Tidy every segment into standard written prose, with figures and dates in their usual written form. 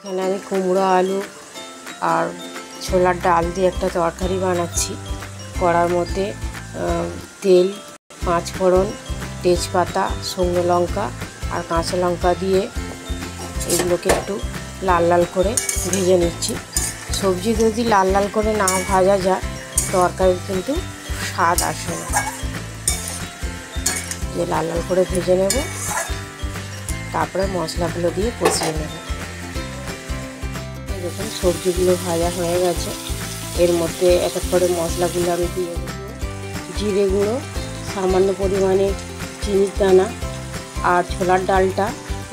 এখানে আমি কুমড়ো আলু আর ছোলার ডাল দিয়ে একটা তরকারি বানাচ্ছি। কড়ার মধ্যে তেল, পাঁচফোড়ন, তেজপাতা, শুকনো লঙ্কা আর কাঁচা লঙ্কা দিয়ে এগুলোকে একটু লাল লাল করে ভেজে নিচ্ছি। সবজি যদি লাল লাল করে না ভাজা যায় তরকারির কিন্তু স্বাদ আসে না। যে লাল লাল করে ভেজে নেব, তারপরে মশলাগুলো দিয়ে কষিয়ে নেব। দেখুন সবজিগুলো ভাজা হয়ে গেছে। এর মধ্যে এক এক করে মশলাগুলো আমি দিয়ে দেবো। জিরে গুঁড়ো, সামান্য পরিমাণে চিনির দানা আর ছোলার ডালটা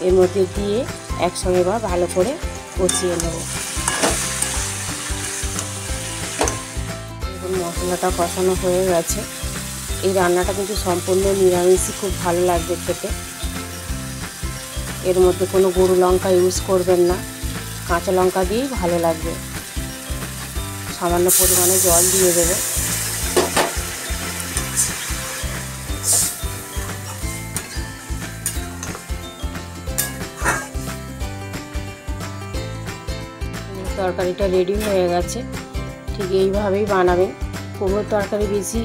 এর মধ্যে দিয়ে একসঙ্গে বা ভালো করে কষিয়ে নেব। দেখুন মশলাটা কষানো হয়ে গেছে। এই রান্নাটা কিন্তু সম্পূর্ণ নিরামিষই, খুব ভালো লাগবে খেতে। এর মধ্যে কোনো গুঁড়ো লঙ্কা ইউজ করবেন না, কাঁচা লঙ্কা দিয়েই ভালো লাগবে। সামান্য পরিমাণে জল দিয়ে দেবে। তরকারিটা রেডি হয়ে গেছে। ঠিক এইভাবেই বানাবেন। কুমড়োর তরকারি বেশি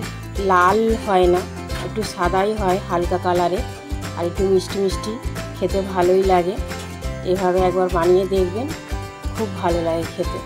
লাল হয় না, একটু সাদাই হয়, হালকা কালারে, আর একটু মিষ্টি মিষ্টি, খেতে ভালোই লাগে। এভাবে একবার বানিয়ে দেখবেন, খুব ভালো লাগে খেতে।